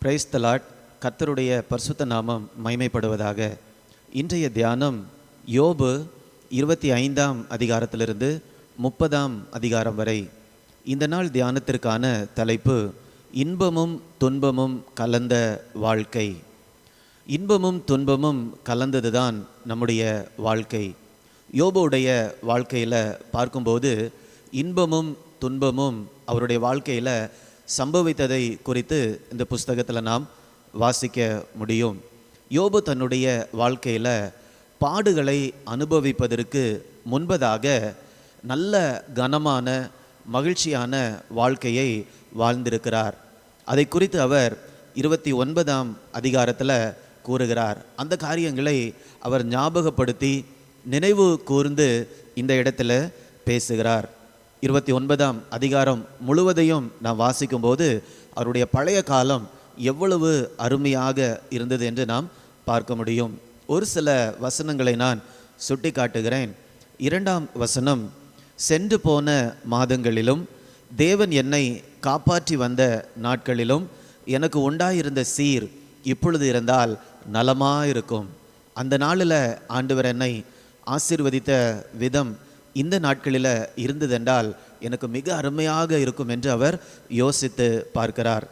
Praise the Lord. கர்த்தருடைய பரிசுத்த நாமம் மகிமைப்படுவதாக. இன்றைய தியானம் யோபு 25ஆம் அதிகாரத்திலிருந்து 30ஆம் அதிகாரம் வரை. இந்த நாள் தியானத்திற்கான தலைப்பு இன்பமும் துன்பமும் கலந்த வாழ்க்கை. இன்பமும் துன்பமும் கலந்ததுதான் நம்முடைய வாழ்க்கை. யோபுடைய வாழ்க்கையில் பார்க்கும்போது இன்பமும் துன்பமும் அவருடைய வாழ்க்கையில் சம்பவித்ததை குறித்து இந்த புஸ்தகத்தில் நாம் வாசிக்க முடியும். யோபு தன்னுடைய வாழ்க்கையில் பாடுகளை அனுபவிப்பதற்கு முன்பதாக நல்ல கனமான மகிழ்ச்சியான வாழ்க்கையை வாழ்ந்திருக்கிறார். அதை குறித்து அவர் 29ஆம் அதிகாரத்தில் கூறுகிறார். அந்த காரியங்களை அவர் ஞாபகப்படுத்தி நினைவு கூர்ந்து இந்த இடத்துல பேசுகிறார். 29ஆம் அதிகாரம் முழுவதையும் நாம் வாசிக்கும்போது அவருடைய பழைய காலம் எவ்வளவு அருமையாக இருந்தது என்று நாம் பார்க்க முடியும். ஒரு சில வசனங்களை நான் சுட்டி காட்டுகிறேன். 2ஆம் வசனம், சென்று போன மாதங்களிலும் தேவன் என்னை காப்பாற்றி வந்த நாட்களிலும் எனக்கு உண்டாயிருந்த சீர் இப்பொழுது இருந்தால் நலமாயிருக்கும். அந்த நாளில் ஆண்டவர் என்னை ஆசீர்வதித்த விதம் இந்த நாட்களில் இருந்ததென்றால் எனக்கு மிக அருமையாக இருக்கும் என்று அவர் யோசித்து பார்க்கிறார்.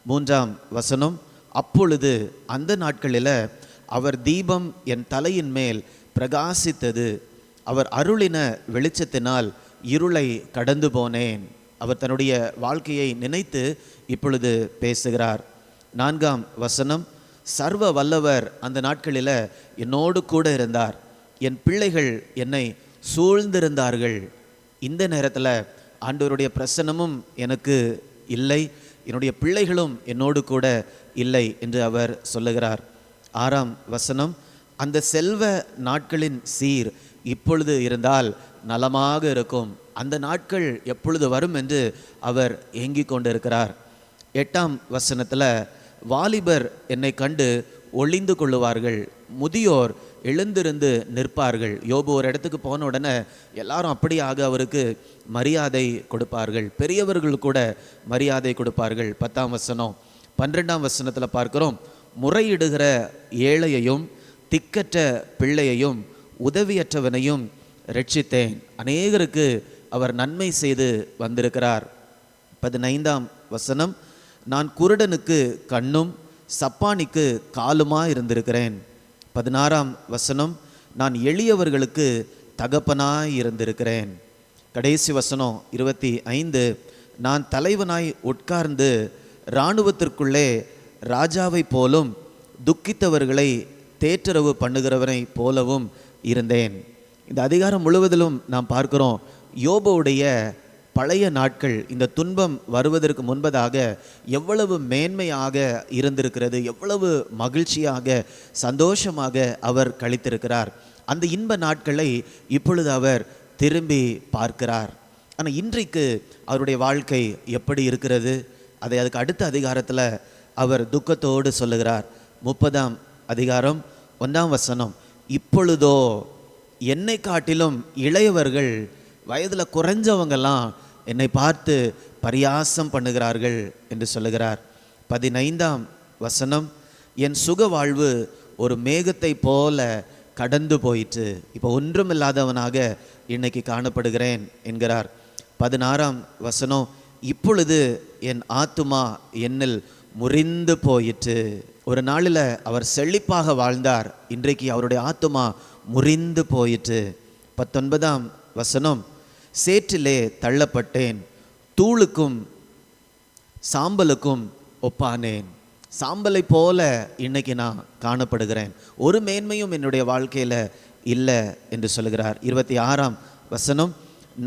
3ஆம் வசனம், அப்பொழுது அந்த நாட்களில் அவர் தீபம் என் தலையின் மேல் பிரகாசித்தது, அவர் அருளின வெளிச்சத்தினால் இருளை கடந்து போனேன். அவர் தன்னுடைய வாழ்க்கையை நினைத்து இப்பொழுது பேசுகிறார். 4ஆம் வசனம், சர்வ வல்லவர் அந்த நாட்களில் என்னோடு கூட இருந்தார், என் பிள்ளைகள் என்னை சூழ்ந்திருந்தார்கள். இந்த நேரத்தில் ஆண்டவருடைய பிரசன்னமும் எனக்கு இல்லை, என்னுடைய பிள்ளைகளும் என்னோடு கூட இல்லை என்று அவர் சொல்லுகிறார். 6ஆம் வசனம், அந்த செல்வ நாட்களின் சீர் இப்பொழுது இருந்தால் நலமாக இருக்கும், அந்த நாட்கள் எப்பொழுது வரும் என்று அவர் ஏங்கிக் கொண்டிருக்கிறார். 8ஆம் வசனத்தில், வாலிபர் என்னை கண்டு ஒளிந்து கொள்ளுவார்கள், முதியோர் எழுந்திருந்து நிற்பார்கள். யோபு ஒரு இடத்துக்கு போன உடனே எல்லாரும் அப்படியாக அவருக்கு மரியாதை கொடுப்பார்கள், பெரியவர்கள் கூட மரியாதை கொடுப்பார்கள். 10ஆம் வசனம். 12ஆம் வசனத்தில் பார்க்கிறோம், முறையிடுகிற ஏழையையும் திக்கற்ற பிள்ளையையும் உதவியற்றவனையும் ரட்சித்தேன். அநேகருக்கு அவர் நன்மை செய்து வந்திருக்கிறார். 15ஆம் வசனம், நான் குருடனுக்கு கண்ணும் சப்பானிக்கு காலுமாய் இருந்திருக்கிறேன். 16ஆம் வசனம், நான் எளியவர்களுக்கு தகப்பனாய் இருந்திருக்கிறேன். கடைசி வசனம் 25, நான் தலைவனாய் உட்கார்ந்து இராணுவத்திற்குள்ளே ராஜாவை போலும் துக்கித்தவர்களை தேற்றரவு பண்ணுகிறவனை போலவும் இருந்தேன். இந்த அதிகாரம் முழுவதிலும் நாம் பார்க்கிறோம் யோபுடைய பழைய நாட்கள், இந்த துன்பம் வருவதற்கு முன்பதாக எவ்வளவு மேன்மையாக இருந்திருக்கிறது, எவ்வளவு மகிழ்ச்சியாக சந்தோஷமாக அவர் கழித்திருக்கிறார். அந்த இன்ப நாட்களை இப்பொழுது அவர் திரும்பி பார்க்கிறார். ஆனால் இன்றைக்கு அவருடைய வாழ்க்கை எப்படி இருக்கிறது, அதுக்கு அடுத்த அதிகாரத்தில் அவர் துக்கத்தோடு சொல்லுகிறார். 30ஆம் அதிகாரம் 1ஆம் வசனம், இப்பொழுதோ என்னை காட்டிலும் இளையவர்கள், வயதில் குறைஞ்சவங்கெல்லாம் என்னை பார்த்து பரியாசம் பண்ணுகிறார்கள் என்று சொல்லுகிறார். 15ஆம் வசனம், என் சுக வாழ்வு ஒரு மேகத்தை போல கடந்து போயிற்று, இப்போ ஒன்றுமில்லாதவனாக இன்னைக்கு காணப்படுகிறேன் என்கிறார். 16ஆம் வசனம், இப்பொழுது என் ஆத்துமா என்னில் முறிந்து போயிற்று. ஒரு நாளில் அவர் செழிப்பாக வாழ்ந்தார், இன்றைக்கு அவருடைய ஆத்துமா முறிந்து போயிற்று. 19ஆம் வசனம், சேற்றிலே தள்ளப்பட்டேன், தூளுக்கும் சாம்பலுக்கும் ஒப்பானேன். சாம்பலை போல இன்னைக்கு நான் காணப்படுகிறேன், ஒரு மேன்மையும் என்னுடைய வாழ்க்கையில் இல்லை என்று சொல்கிறார். 26ஆம் வசனம்,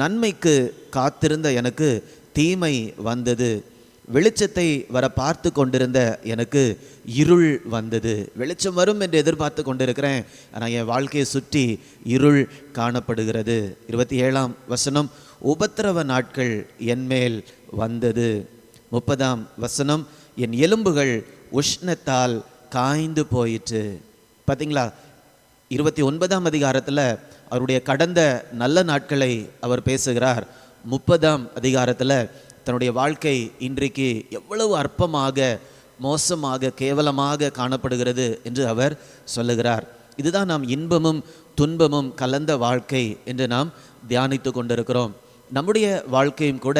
நன்மைக்கு காத்திருந்த எனக்கு தீமை வந்தது, வெளிச்சத்தை வர பார்த்து கொண்டிருந்த எனக்கு இருள் வந்தது. வெளிச்சம் வரும் என்று எதிர்பார்த்து கொண்டிருக்கிறேன், ஆனால் என் வாழ்க்கையை சுற்றி இருள் காணப்படுகிறது. 27ஆம் வசனம், உபத்திரவ நாட்கள் என்மேல் வந்தது. 30ஆம் வசனம், என் எலும்புகள் உஷ்ணத்தால் காய்ந்து போயிற்று. பார்த்தீங்களா, 29ஆம் அதிகாரத்தில் அவருடைய கடந்த நல்ல நாட்களை அவர் பேசுகிறார். 30ஆம் அதிகாரத்தில் தன்னுடைய வாழ்க்கை இன்றைக்கு எவ்வளவு அற்பமாக மோசமாக கேவலமாக காணப்படுகிறது என்று அவர் சொல்லுகிறார். இதுதான் நாம் இன்பமும் துன்பமும் கலந்த வாழ்க்கை என்று நாம் தியானித்து கொண்டிருக்கிறோம். நம்முடைய வாழ்க்கையும் கூட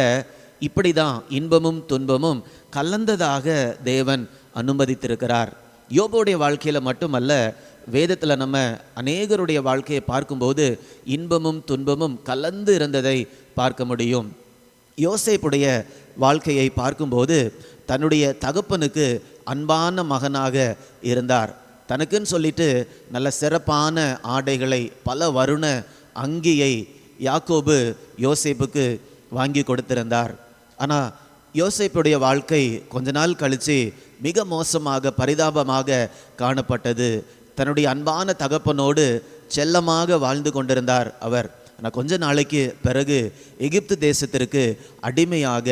இப்படி தான் இன்பமும் துன்பமும் கலந்ததாக தேவன் அனுமதித்திருக்கிறார். யோபுடைய வாழ்க்கையில் மட்டுமல்ல, வேதத்தில் நம்ம அநேகருடைய வாழ்க்கையை பார்க்கும்போது இன்பமும் துன்பமும் கலந்து இருந்ததை பார்க்க முடியும். யோசேப்புடைய வாழ்க்கையை பார்க்கும்போது தன்னுடைய தகப்பனுக்கு அன்பான மகனாக இருந்தார். தனக்குன்னு சொல்லிட்டு நல்ல சிறப்பான ஆடைகளை, பல வருண அங்கியை யாக்கோபு யோசேப்புக்கு வாங்கி கொடுத்திருந்தார். ஆனால் யோசேப்புடைய வாழ்க்கை கொஞ்ச நாள் கழித்து மிக மோசமாக பரிதாபமாக காணப்பட்டது. தன்னுடைய அன்பான தகப்பனோடு செல்லமாக வாழ்ந்து கொண்டிருந்தார் அவர். ஆனால் கொஞ்ச நாளைக்கு பிறகு எகிப்து தேசத்திற்கு அடிமையாக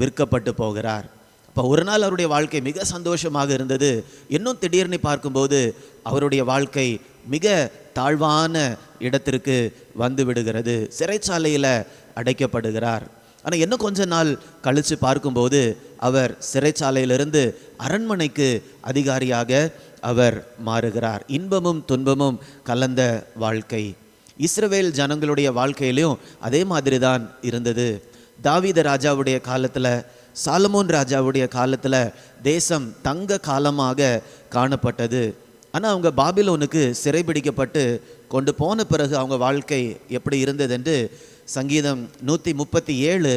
விற்கப்பட்டு போகிறார். அப்போ ஒரு நாள் அவருடைய வாழ்க்கை மிக சந்தோஷமாக இருந்தது. இன்னும் திடீர்னு பார்க்கும்போது அவருடைய வாழ்க்கை மிக தாழ்வான இடத்திற்கு வந்து விடுகிறது. சிறைச்சாலையில் அடைக்கப்படுகிறார். ஆனால் இன்னும் கொஞ்ச நாள் கழித்து பார்க்கும்போது அவர் சிறைச்சாலையிலிருந்து அரண்மனைக்கு அதிகாரியாக அவர் மாறுகிறார். இன்பமும் துன்பமும் கலந்த வாழ்க்கை. இஸ்ரவேல் ஜனங்களுடைய வாழ்க்கையிலையும் அதே மாதிரி தான் இருந்தது. தாவீது ராஜாவுடைய காலத்தில், சாலமோன் ராஜாவுடைய காலத்தில் தேசம் தங்க காலமாக காணப்பட்டது. ஆனால் அவங்க பாபிலோனுக்கு சிறைபிடிக்கப்பட்டு கொண்டு போன பிறகு அவங்க வாழ்க்கை எப்படி இருந்தது என்று சங்கீதம் 137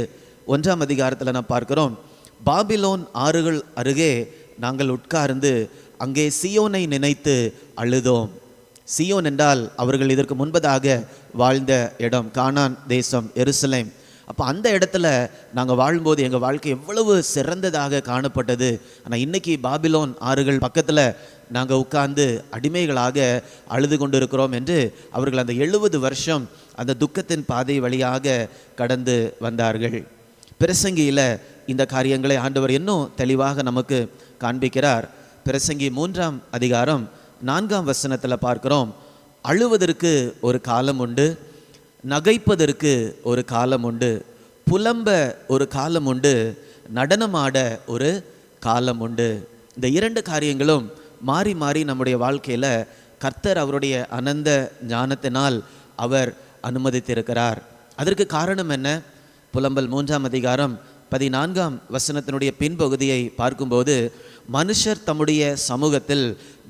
1ஆம் அதிகாரத்தில் நான் பார்க்கிறோம். பாபிலோன் ஆறுகள் அருகே நாங்கள் உட்கார்ந்து அங்கே சியோனை நினைத்து அழுதோம். சியோன் என்றால் அவர்கள் இதற்கு முன்பதாக வாழ்ந்த இடம், கானான் தேசம், எருசலேம். அப்போ அந்த இடத்துல நாங்கள் வாழும்போது எங்கள் வாழ்க்கை எவ்வளவு சிறந்ததாக காணப்பட்டது. ஆனால் இன்றைக்கி பாபிலோன் ஆறுகள் பக்கத்தில் நாங்கள் உட்கார்ந்து அடிமைகளாக அழுது கொண்டிருக்கிறோம் என்று அவர்கள் அந்த 70 வருஷம் அந்த துக்கத்தின் பாதை வழியாக கடந்து வந்தார்கள். பிரசங்கியில் இந்த காரியங்களை ஆண்டவர் இன்னும் தெளிவாக நமக்கு காண்பிக்கிறார். பிரசங்கி 3ஆம் அதிகாரம் 4ஆம் வசனத்தில் பார்க்கிறோம். அழுவதற்கு ஒரு காலம் உண்டு, நகைப்பதற்கு ஒரு காலம் உண்டு, புலம்ப ஒரு காலம் உண்டு, நடனமாட ஒரு காலம் உண்டு. இந்த 2 காரியங்களும் மாறி மாறி நம்முடைய வாழ்க்கையில் கர்த்தர் அவருடைய அனந்த ஞானத்தினால் அவர் அனுமதித்திருக்கிறார். அதற்கு காரணம் என்ன? புலம்பல் 3ஆம் அதிகாரம் 14ஆம் வசனத்தினுடைய பின்பகுதியை பார்க்கும்போது, மனுஷர் தம்முடைய சமூகத்தில்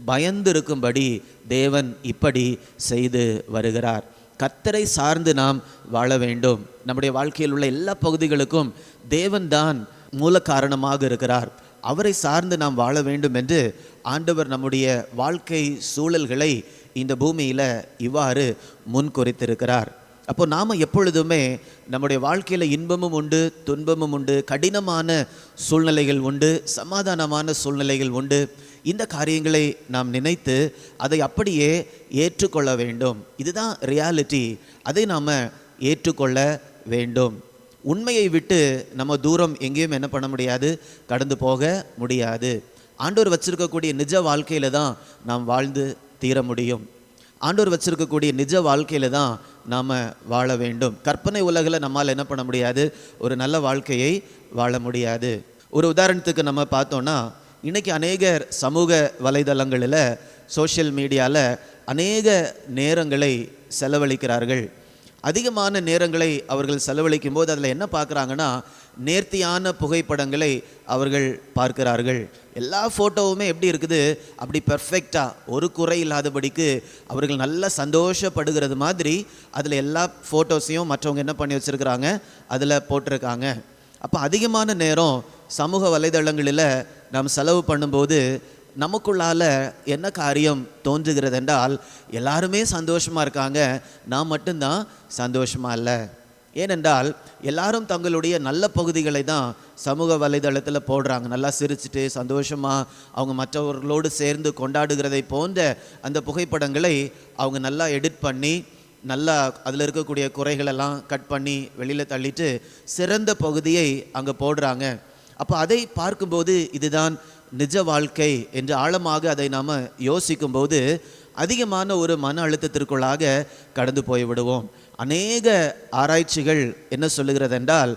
பயந்திருக்கும்படி தேவன் இப்படி செய்து வருகிறார். கர்த்தரை சார்ந்து நாம் வாழ வேண்டும். நம்முடைய வாழ்க்கையில் உள்ள எல்லா பகுதிகளுக்கும் தேவன் தான் மூல காரணமாக இருக்கிறார். அவரை சார்ந்து நாம் வாழ வேண்டும் என்று ஆண்டவர் நம்முடைய வாழ்க்கை சூழல்களை இந்த பூமியில் இவ்வாறு முன்குறித்திருக்கிறார். அப்போ நாம் எப்பொழுதுமே நம்முடைய வாழ்க்கையில் இன்பமும் உண்டு, துன்பமும் உண்டு, கடினமான சூழ்நிலைகள் உண்டு, சமாதானமான சூழ்நிலைகள் உண்டு. இந்த காரியங்களை நாம் நினைத்து அதை அப்படியே ஏற்றுக்கொள்ள வேண்டும். இதுதான் ரியாலிட்டி. அதை நாம் ஏற்றுக்கொள்ள வேண்டும். உண்மையை விட்டு நம்ம தூரம் எங்கேயும் என்ன பண்ண முடியாது, கடந்து போக முடியாது. ஆண்டவர் வச்சிருக்கக்கூடிய நிஜ வாழ்க்கையில தான் நாம் வாழ்ந்து தீர முடியும். ஆண்டவர் வச்சிருக்கக்கூடிய நிஜ வாழ்க்கையில தான் நாம் வாழ வேண்டும். கற்பனை உலகில் நம்மால் என்ன பண்ண முடியாது, ஒரு நல்ல வாழ்க்கையை வாழ முடியாது. ஒரு உதாரணத்துக்கு நம்ம பார்த்தோன்னா, இன்றைக்கி அநேகர் சமூக வலைதளங்களில், சோஷியல் மீடியாவில் அநேக நேரங்களை செலவழிக்கிறார்கள். அதிகமான நேரங்களை அவர்கள் செலவழிக்கும் போது அதில் என்ன பார்க்குறாங்கன்னா, நேர்த்தியான புகைப்படங்களை அவர்கள் பார்க்கிறார்கள். எல்லா ஃபோட்டோவுமே எப்படி இருக்குது, அப்படி பெர்ஃபெக்டாக ஒரு குறை இல்லாதபடிக்கு அவர்கள் நல்லா சந்தோஷப்படுகிறது மாதிரி அதில் எல்லா ஃபோட்டோஸையும் மற்றவங்க என்ன பண்ணி வச்சுருக்கிறாங்க, அதில் போட்டிருக்காங்க. அப்போ அதிகமான நேரம் சமூக வலைதளங்களில் நாம் செலவு பண்ணும்போது நமக்குள்ளால் என்ன காரியம் தோன்றுகிறது என்றால், எல்லாருமே சந்தோஷமாக இருக்காங்க, நான் மட்டும்தான் சந்தோஷமாக இல்லை. ஏனென்றால் எல்லாரும் தங்களுடைய நல்ல பகுதிகளை தான் சமூக வலைதளத்தில் போடுறாங்க. நல்லா சிரிச்சுட்டு சந்தோஷமாக அவங்க மற்றவர்களோடு சேர்ந்து கொண்டாடுகிறதை போன்ற அந்த புகைப்படங்களை அவங்க நல்லா எடிட் பண்ணி, நல்லா அதில் இருக்கக்கூடிய குறைகளெல்லாம் கட் பண்ணி வெளியில் தள்ளிட்டு சிறந்த பகுதியை அங்கே போடுறாங்க. அப்போ அதை பார்க்கும்போது இதுதான் நிஜ வாழ்க்கை என்று ஆழமாக அதை நாம் யோசிக்கும்போது அதிகமான ஒரு மன அழுத்தத்திற்குள்ளாக கடந்து போய்விடுவோம். அநேக ஆராய்ச்சிகள் என்ன சொல்லுகிறது என்றால்,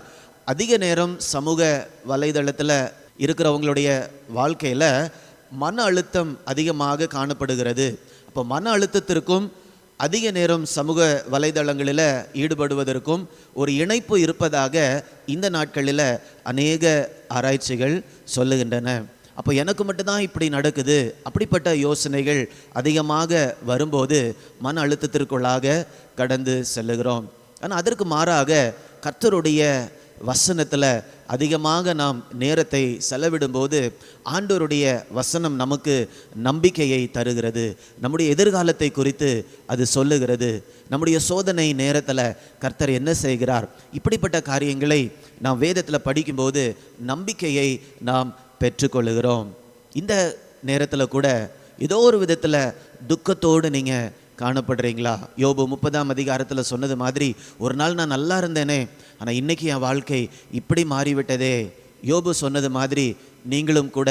அதிக நேரம் சமூக வலைதளத்தில் இருக்கிறவங்களுடைய வாழ்க்கையில் மன அழுத்தம் அதிகமாக காணப்படுகிறது. அப்போ மன அழுத்தத்திற்கும் அதிக நேரம் சமூக வலைதளங்களில் ஈடுபடுவதற்கும் ஒரு இணைப்பு இருப்பதாக இந்த நாட்களில் அநேக ஆராய்ச்சிகள் சொல்லுகின்றன. அப்போ எனக்கு மட்டும்தான் இப்படி நடக்குது, அப்படிப்பட்ட யோசனைகள் அதிகமாக வரும்போது மன அழுத்தத்திற்குள்ளாக கடந்து செல்லுகிறோம். ஆனால் அதற்கு மாறாக கர்த்தருடைய வசனத்தில் அதிகமாக நாம் நேரத்தை செலவிடும்போது ஆண்டவருடைய வசனம் நமக்கு நம்பிக்கையை தருகிறது. நம்முடைய எதிர்காலத்தை குறித்து அது சொல்லுகிறது. நம்முடைய சோதனை நேரத்தில் கர்த்தர் என்ன செய்கிறார், இப்படிப்பட்ட காரியங்களை நாம் வேதத்தில் படிக்கும்போது நம்பிக்கையை நாம் பெற்றுக்கொள்ளுகிறோம். இந்த நேரத்தில் கூட ஏதோ ஒரு விதத்தில் துக்கத்தோடு நீங்கள் காணப்படுறீங்களா? யோபு 30ஆம் அதிகாரத்தில் சொன்னது மாதிரி, ஒரு நாள் நான் நல்லா இருந்தேனே, ஆனால் இன்றைக்கி என் வாழ்க்கை இப்படி மாறிவிட்டதே. யோபு சொன்னது மாதிரி நீங்களும் கூட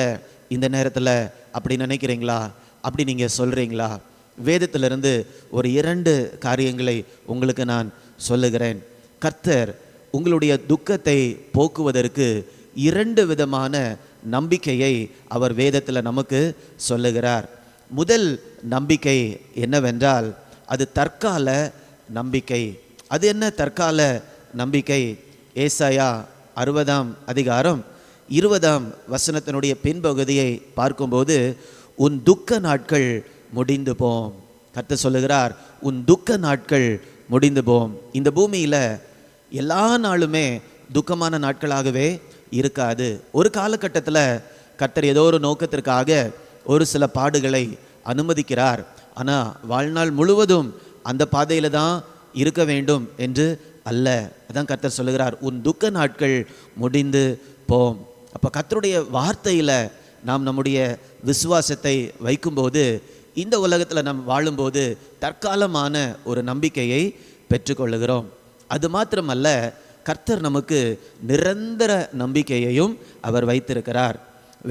இந்த நேரத்தில் அப்படி நினைக்கிறீங்களா? அப்படி நீங்கள் சொல்கிறீங்களா? வேதத்திலிருந்து ஒரு 2 காரியங்களை உங்களுக்கு நான் சொல்லுகிறேன். கர்த்தர் உங்களுடைய துக்கத்தை போக்குவதற்கு 2 விதமான நம்பிக்கையை அவர் வேதத்தில் நமக்கு சொல்லுகிறார். முதல் நம்பிக்கை என்னவென்றால் அது தற்கால நம்பிக்கை. அது என்ன தற்கால நம்பிக்கை? ஏசாயா 60ஆம் அதிகாரம் 20ஆம் வசனத்தினுடைய பின்பகுதியை பார்க்கும்போது, உன் துக்க நாட்கள் முடிந்து போம். கர்த்தர் சொல்லுகிறார், உன் துக்க நாட்கள் முடிந்து போம். இந்த பூமியில் எல்லா நாளுமே துக்கமான நாட்களாகவே இருக்காது. ஒரு காலகட்டத்தில் கர்த்தர் ஏதோ ஒரு நோக்கத்திற்காக ஒரு சில பாடுகளை அனுமதிக்கிறார். ஆனால் வாழ்நாள் முழுவதும் அந்த பாதையில் தான் இருக்க வேண்டும் என்று அல்ல. அதான் கர்த்தர் சொல்லுகிறார், உன் துக்க நாட்கள் முடிந்து போம். அப்போ கர்த்தருடைய வார்த்தையில் நாம் நம்முடைய விசுவாசத்தை வைக்கும்போது இந்த உலகத்தில் நாம் வாழும்போது தற்காலமான ஒரு நம்பிக்கையை பெற்றுக்கொள்ளுகிறோம். அது மாத்திரமல்ல, கர்த்தர் நமக்கு நிரந்தர நம்பிக்கையையும் அவர் வைத்திருக்கிறார்.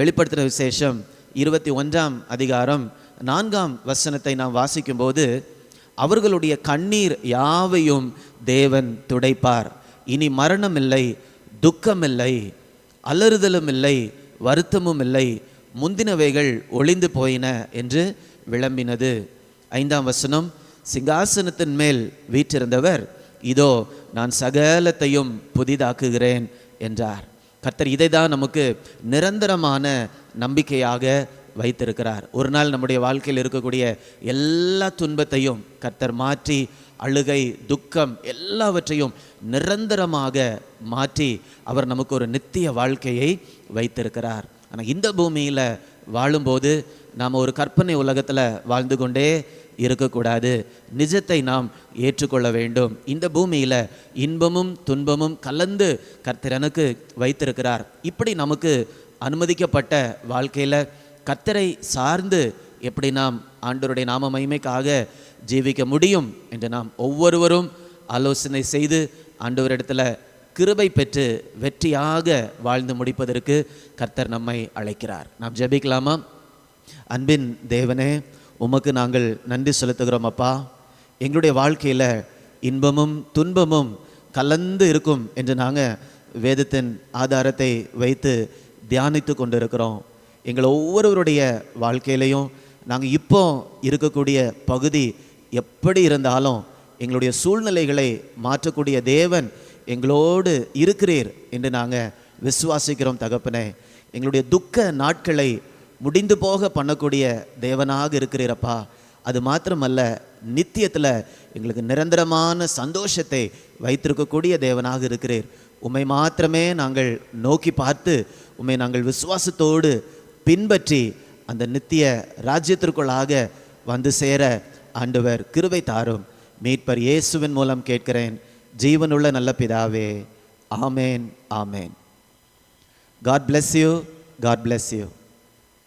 வெளிப்படுத்தின விசேஷம் 21ஆம் அதிகாரம் 4ஆம் வசனத்தை நாம் வாசிக்கும்போது, அவர்களுடைய கண்ணீர் யாவையும் தேவன் துடைப்பார். இனி மரணம் இல்லை, துக்கமில்லை, அலறுதலும் இல்லை, வருத்தமும் இல்லை, முந்தினவைகள் ஒளிந்து போயின என்று விளம்பினது. 5ஆம் வசனம், சிங்காசனத்தின் மேல் வீற்றிருந்தவர், இதோ நான் சகலத்தையும் புதிதாக்குகிறேன் என்றார். கர்த்தர் இதை தான் நமக்கு நிரந்தரமான நம்பிக்கையாக வைத்திருக்கிறார். ஒரு நாள் நம்முடைய வாழ்க்கையில் இருக்கக்கூடிய எல்லா துன்பத்தையும் கர்த்தர் மாற்றி, அழுகை, துக்கம் எல்லாவற்றையும் நிரந்தரமாக மாற்றி அவர் நமக்கு ஒரு நித்திய வாழ்க்கையை வைத்திருக்கிறார். ஆனால் இந்த பூமியில் வாழும்போது நாம் ஒரு கற்பனை உலகத்தில் வாழ்ந்து கொண்டே இருக்கக்கூடாது. நிஜத்தை நாம் ஏற்றுக்கொள்ள வேண்டும். இந்த பூமியில் இன்பமும் துன்பமும் கலந்து கர்த்தர் எனக்கு வைத்திருக்கிறார். இப்படி நமக்கு அனுமதிக்கப்பட்ட வாழ்க்கையில் கர்த்தரை சார்ந்து எப்படி நாம் ஆண்டவருடைய நாம மகிமைக்காக ஜீவிக்க முடியும் என்று நாம் ஒவ்வொருவரும் ஆலோசனை செய்து ஆண்டவரிடத்தில் கிருபை பெற்று வெற்றியாக வாழ்ந்து முடிப்பதற்கு கர்த்தர் நம்மை அழைக்கிறார். நாம் ஜெபிக்கலாமா? அன்பின் தேவனே, உமக்கு நாங்கள் நன்றி செலுத்துகிறோம் அப்பா. எங்களுடைய வாழ்க்கையில் இன்பமும் துன்பமும் கலந்து இருக்கும் என்று நாங்கள் வேதத்தின் ஆதாரத்தை வைத்து தியானித்து கொண்டிருக்கிறோம். எங்கள் ஒவ்வொருவருடைய வாழ்க்கையிலையும் நாங்கள் இப்போ இருக்கக்கூடிய பகுதி எப்படி இருந்தாலும் எங்களுடைய சூழ்நிலைகளை மாற்றக்கூடிய தேவன் எங்களோடு இருக்கிறீர் என்று நாங்கள் விசுவாசிக்கிறோம் தகப்பனே. எங்களுடைய துக்க நாட்களை முடிந்து போக பண்ணக்கூடிய தேவனாக இருக்கிறீரப்பா. அது மாத்திரமல்ல, நித்தியத்தில் எங்களுக்கு நிரந்தரமான சந்தோஷத்தை வைத்திருக்கக்கூடிய தேவனாக இருக்கிறீர். உம்மை மாத்திரமே நாங்கள் நோக்கி பார்த்து உம்மை நாங்கள் விசுவாசத்தோடு பின்பற்றி அந்த நித்திய ராஜ்யத்திற்குள்ளாக வந்து சேர ஆண்டவர் கிருபை தாரும். மீட்பர் இயேசுவின் மூலம் கேட்கிறேன் ஜீவனுள்ள நல்ல பிதாவே. ஆமேன், ஆமேன். God bless you. God bless you.